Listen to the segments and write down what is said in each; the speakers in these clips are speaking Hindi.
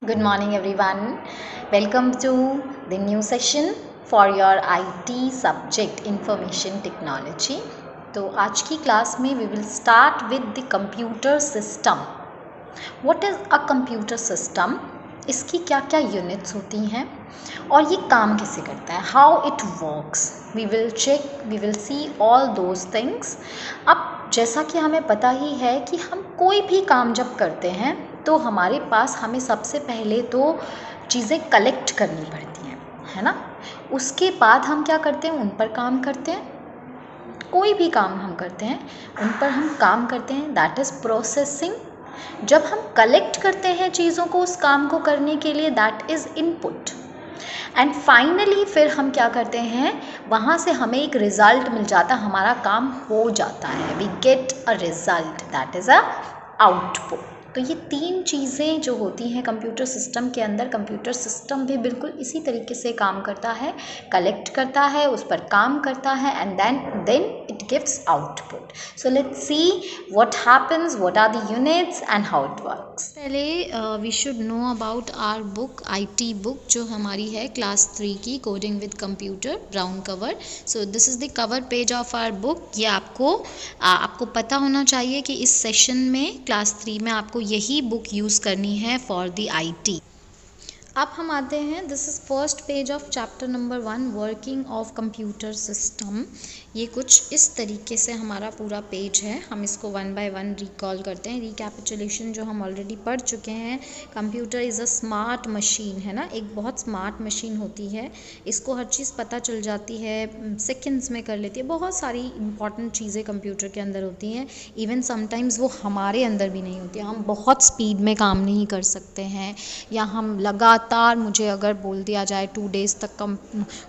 Good morning everyone. Welcome to the new session for your IT subject Information Technology. तो आज की क्लास में we will start with the computer system. What is a computer system? इसकी क्या क्या यूनिट्स होती हैं और ये काम कैसे करता है, how it works, we will check, we will see all those things. अब जैसा कि हमें पता ही है कि हम कोई भी काम जब करते हैं तो हमारे पास हमें सबसे पहले तो चीज़ें कलेक्ट करनी पड़ती हैं, है ना. उसके बाद हम क्या करते हैं, उन पर काम करते हैं. कोई भी काम हम करते हैं उन पर हम काम करते हैं, दैट इज़ प्रोसेसिंग. जब हम कलेक्ट करते हैं चीज़ों को उस काम को करने के लिए, that is input. And finally फिर हम क्या करते हैं, वहाँ से हमें एक रिज़ल्ट मिल जाता है, हमारा काम हो जाता है, we get a result, that is a output. तो ये तीन चीज़ें जो होती हैं कंप्यूटर सिस्टम के अंदर, कंप्यूटर सिस्टम भी बिल्कुल इसी तरीके से काम करता है, कलेक्ट करता है, उस पर काम करता है and then it gives output. So let's see what happens, what are the units and how it works. पहले we should know about our book, IT book जो हमारी है क्लास 3 की, coding with computer, brown cover. So this is the cover page of our book. ये आपको पता होना चाहिए कि इस सेशन में क्लास 3 में आपको यही बुक यूज़ करनी है फॉर द IT. अब हम आते हैं, this is first page of chapter number 1, working of computer system. ये कुछ इस तरीके से हमारा पूरा पेज है. हम इसको 1 बाय 1 रिकॉल करते हैं, रिकैपिचुलेशन जो हम ऑलरेडी पढ़ चुके हैं. Computer is a smart machine, है ना, एक बहुत स्मार्ट मशीन होती है. इसको हर चीज़ पता चल जाती है, सेकेंड्स में कर लेती है. बहुत सारी इंपॉर्टेंट चीज़ें कंप्यूटर के अंदर होती हैं. इवन समटाइम्स वो हमारे अंदर भी नहीं होती. हम बहुत स्पीड में काम नहीं कर सकते हैं, या हम लगातार, मुझे अगर बोल दिया जाए 2 डेज़ तक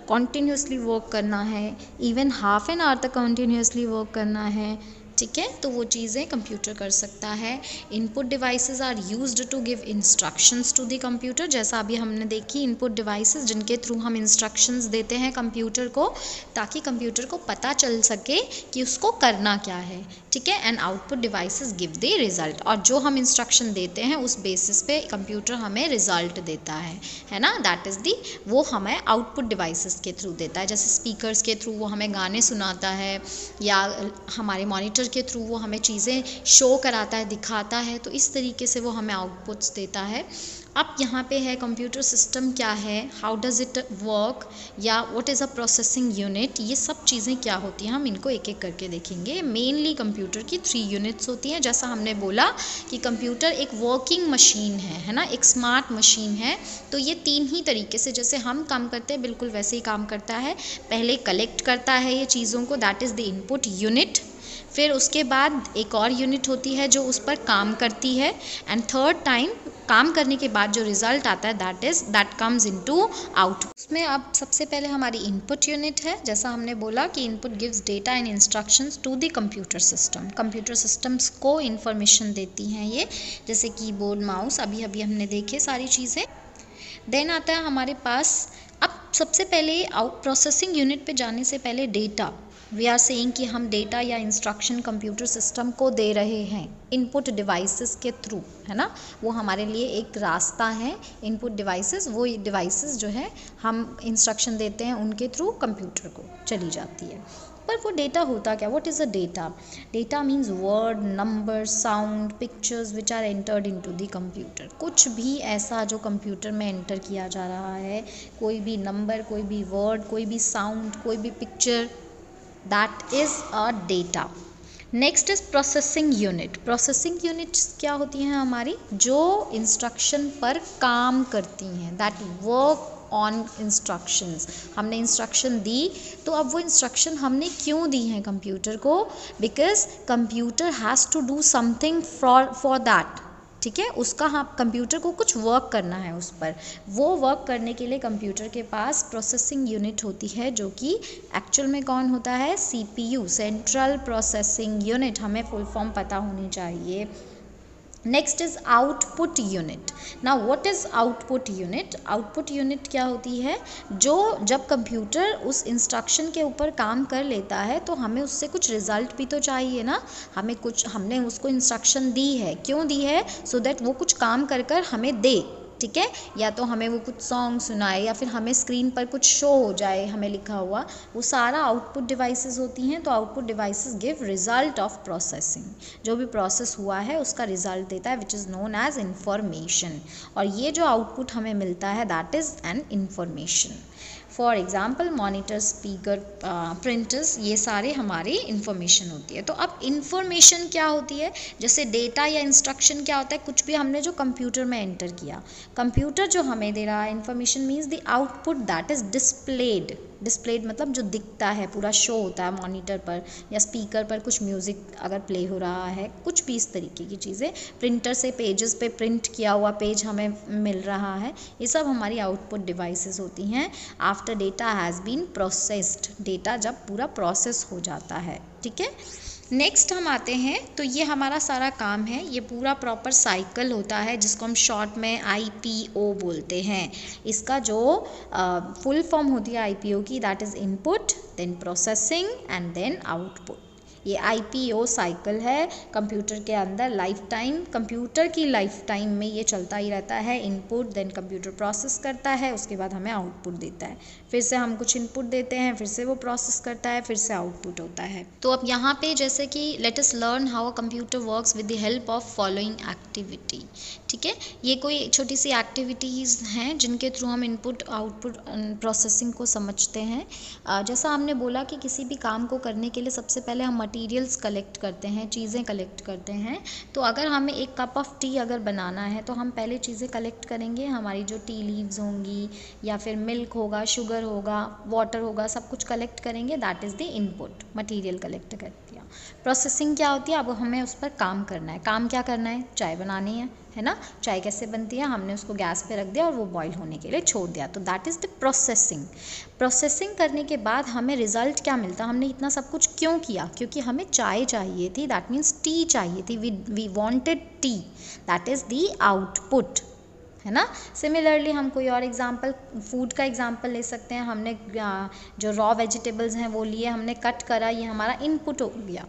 कॉन्टीन्यूसली वर्क करना है, इवन हाफ एन आवर तक कॉन्टीन्यूसली वर्क करना है, ठीक है, तो वो चीज़ें कंप्यूटर कर सकता है. Input devices are used to give instructions to the computer. जैसा अभी हमने देखी, इनपुट डिवाइसेस जिनके थ्रू हम इंस्ट्रक्शंस देते हैं कंप्यूटर को, ताकि कंप्यूटर को पता चल सके कि उसको करना क्या है, ठीक है. And output devices give the result, और जो हम इंस्ट्रक्शन देते हैं उस बेसिस पे कंप्यूटर हमें रिजल्ट देता है ना. दैट इज़ दी, वो हमें आउटपुट डिवाइसेस के थ्रू देता है. जैसे स्पीकर्स के थ्रू वो हमें गाने सुनाता है, या हमारे मॉनिटर के थ्रू वो हमें चीज़ें शो कराता है, दिखाता है. तो इस तरीके से वो हमें आउटपुट्स देता है. अब यहाँ पे है कंप्यूटर सिस्टम क्या है, हाउ डज़ इट वर्क, या what is a processing unit. ये सब चीज़ें क्या होती हैं, हम इनको एक एक करके देखेंगे. मेनली कंप्यूटर की 3 यूनिट्स होती हैं. जैसा हमने बोला कि कंप्यूटर एक वर्किंग मशीन है ना, एक स्मार्ट मशीन है. तो ये 3 ही तरीके से जैसे हम काम करते हैं बिल्कुल वैसे ही काम करता है. पहले कलेक्ट करता है ये चीज़ों को, that is the input unit. फिर उसके बाद एक और यूनिट होती है जो उस पर काम करती है. एंड थर्ड टाइम काम करने के बाद जो रिज़ल्ट आता है, दैट कम्स इनटू आउटपुट. उसमें अब सबसे पहले हमारी इनपुट यूनिट है. जैसा हमने बोला कि input gives data and instructions to the computer system. Computer systems को इन्फॉर्मेशन देती हैं ये, जैसे कीबोर्ड, माउस, अभी अभी हमने देखे सारी चीज़ें. देन आता है हमारे पास, अब सबसे पहले प्रोसेसिंग यूनिट पे जाने से पहले डेटा, वी आर सेइंग कि हम डेटा या इंस्ट्रक्शन कंप्यूटर सिस्टम को दे रहे हैं इनपुट डिवाइसेस के थ्रू, है ना. वो हमारे लिए एक रास्ता है. इनपुट डिवाइसेस, वो डिवाइसेस जो है हम इंस्ट्रक्शन देते हैं उनके थ्रू कंप्यूटर को चली जाती है. पर वो डेटा होता क्या, what is a data. Data means word, number, sound, pictures which are entered into the computer. कुछ भी ऐसा जो कंप्यूटर में एंटर किया जा रहा है, कोई भी नंबर, कोई भी वर्ड, कोई भी साउंड, कोई भी picture, that is a data. Next is processing unit. Processing units क्या होती हैं हमारी, जो इंस्ट्रक्शन पर काम करती हैं, दैट वर्क ऑन इंस्ट्रक्शंस. हमने इंस्ट्रक्शन दी, तो अब वो इंस्ट्रक्शन हमने क्यों दी हैं कंप्यूटर को, because computer has to do something for that, ठीक है. उसका हाँ, कंप्यूटर को कुछ वर्क करना है उस पर. वो वर्क करने के लिए कंप्यूटर के पास प्रोसेसिंग यूनिट होती है, जो कि एक्चुअल में कौन होता है, CPU, सेंट्रल प्रोसेसिंग यूनिट. हमें फुल फॉर्म पता होनी चाहिए. Next is output unit. Now what is output unit. Output unit क्या होती है, जो जब कंप्यूटर उस इंस्ट्रक्शन के ऊपर काम कर लेता है तो हमें उससे कुछ रिज़ल्ट भी तो चाहिए ना. हमने उसको इंस्ट्रक्शन दी है, क्यों दी है, सो दैट वो कुछ काम कर हमें दे, ठीक है, या तो हमें वो कुछ सॉन्ग सुनाए या फिर हमें स्क्रीन पर कुछ शो हो जाए हमें लिखा हुआ, वो सारा आउटपुट डिवाइसेस होती हैं। तो output devices give result of processing, जो भी प्रोसेस हुआ है उसका रिजल्ट देता है, which is known as information. और ये जो आउटपुट हमें मिलता है that is an information. For example monitor, speaker, printers, ये सारे हमारी इन्फॉर्मेशन होती है। तो अब इन्फॉर्मेशन क्या होती है, जैसे डेटा या इंस्ट्रक्शन क्या होता है, कुछ भी हमने जो कंप्यूटर में एंटर किया, कंप्यूटर जो हमें दे रहा है information means the output that is displayed. Displayed मतलब जो दिखता है, पूरा शो होता है मॉनिटर पर या स्पीकर पर, कुछ म्यूज़िक अगर प्ले हो रहा है, कुछ भी इस तरीके की चीज़ें। प्रिंटर से पेजेस पे प्रिंट किया हुआ पेज हमें मिल रहा है, ये सब हमारी आउटपुट डिवाइसेस होती हैं after data has been processed, data जब पूरा प्रोसेस हो जाता है, ठीक है। नेक्स्ट हम आते हैं, तो ये हमारा सारा काम है, ये पूरा प्रॉपर साइकिल होता है जिसको हम शॉर्ट में IPO बोलते हैं। इसका जो फुल फॉर्म होती है IPO की, that is input, then processing and then output. ये IPO साइकिल है कंप्यूटर के अंदर। लाइफ टाइम, कंप्यूटर की लाइफ टाइम में ये चलता ही रहता है। इनपुट, देन कंप्यूटर प्रोसेस करता है, उसके बाद हमें आउटपुट देता है, फिर से हम कुछ इनपुट देते हैं, फिर से वो प्रोसेस करता है, फिर से आउटपुट होता है। तो अब यहाँ पे जैसे कि let us learn how a computer works with the help of following activity, ठीक है। ये कोई छोटी सी एक्टिविटीज़ हैं जिनके थ्रू हम इनपुट आउटपुट प्रोसेसिंग को समझते हैं। जैसा हमने बोला कि किसी भी काम को करने के लिए सबसे पहले हम मटेरियल्स कलेक्ट करते हैं, चीज़ें कलेक्ट करते हैं। तो अगर हमें एक कप ऑफ टी अगर बनाना है तो हम पहले चीज़ें कलेक्ट करेंगे, हमारी जो टी लीव्स होंगी या फिर मिल्क होगा, शुगर होगा, वाटर होगा, सब कुछ कलेक्ट करेंगे, that is the input, material collect कर दिया। प्रोसेसिंग क्या होती है, अब हमें उस पर काम करना है। काम क्या करना है, चाय बनानी है ना। चाय कैसे बनती है, हमने उसको गैस पे रख दिया और वो बॉईल होने के लिए छोड़ दिया, तो that is the processing. Processing करने के बाद हमें रिजल्ट क्या मिलता, हमने इतना सब कुछ क्यों किया, क्योंकि हमें चाय चाहिए थी, दैट मीन्स टी चाहिए थी, we wanted tea, that is the output, है ना। सिमिलरली हम कोई और एग्जांपल, फूड का एग्जांपल ले सकते हैं। हमने जो रॉ वेजिटेबल्स हैं वो लिए, हमने कट करा, ये हमारा इनपुट हो गया।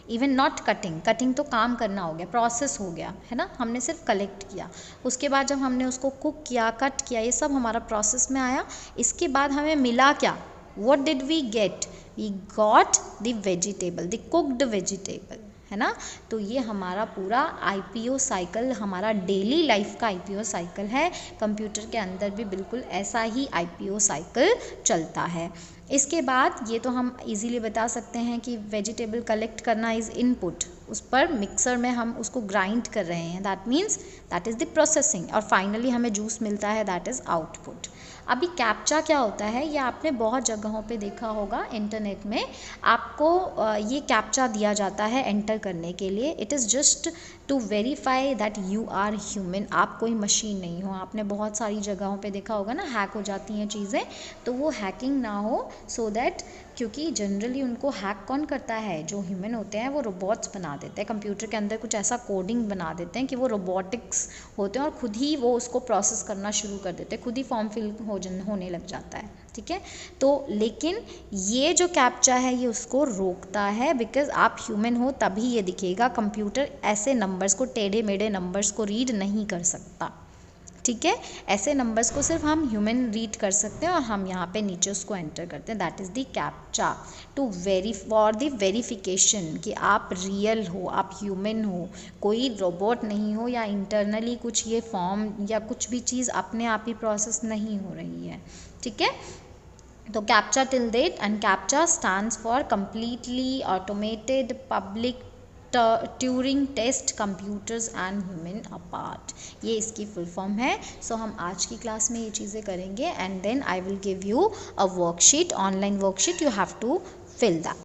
इवन नॉट कटिंग, कटिंग तो काम करना हो गया, प्रोसेस हो गया, है ना, हमने सिर्फ कलेक्ट किया। उसके बाद जब हमने उसको कुक किया, कट किया, ये सब हमारा प्रोसेस में आया। इसके बाद हमें मिला क्या, what did we get, we got the vegetable, the cooked vegetable, है ना। तो ये हमारा पूरा IPO साइकिल, हमारा डेली लाइफ का IPO साइकिल है। कंप्यूटर के अंदर भी बिल्कुल ऐसा ही IPO साइकिल चलता है। इसके बाद ये तो हम इजीली बता सकते हैं कि वेजिटेबल कलेक्ट करना इज़ इनपुट, उस पर मिक्सर में हम उसको ग्राइंड कर रहे हैं, that means that is the processing, और फाइनली हमें जूस मिलता है, दैट इज़ आउटपुट। अभी कैप्चा क्या होता है, ये आपने बहुत जगहों पे देखा होगा इंटरनेट में, आपको ये कैप्चा दिया जाता है एंटर करने के लिए। It is just to verify that you are human, आप कोई मशीन नहीं हो। आपने बहुत सारी जगहों पे देखा होगा ना, हैक हो जाती हैं चीज़ें, तो वो हैकिंग ना हो, सो दैट, क्योंकि जनरली उनको हैक कौन करता है, जो ह्यूमन होते हैं वो रोबोट्स बना देते हैं, कंप्यूटर के अंदर कुछ ऐसा कोडिंग बना देते हैं कि वो रोबोटिक्स होते हैं और खुद ही वो उसको प्रोसेस करना शुरू कर देते हैं, खुद ही फॉर्म फिल होने लग जाता है, ठीक है। तो लेकिन ये जो कैप्चा है ये उसको रोकता है, बिकॉज आप ह्यूमन हो तभी ये दिखेगा। कंप्यूटर ऐसे नंबर्स को, टेढ़े मेढ़े नंबर्स को रीड नहीं कर सकता, ठीक है। ऐसे नंबर्स को सिर्फ हम ह्यूमन रीड कर सकते हैं और हम यहाँ पे नीचे उसको एंटर करते हैं, that is the captcha to for the verification कि आप रियल हो, आप ह्यूमन हो, कोई रोबोट नहीं हो, या इंटरनली कुछ ये फॉर्म या कुछ भी चीज़ अपने आप ही प्रोसेस नहीं हो रही है, ठीक है। तो captcha till date, and captcha stands for completely automated public Turing test computers and human apart, ये इसकी फुल फॉर्म है। सो हम आज की क्लास में ये चीज़ें करेंगे, and then I will give you a worksheet, online worksheet, you have to fill that.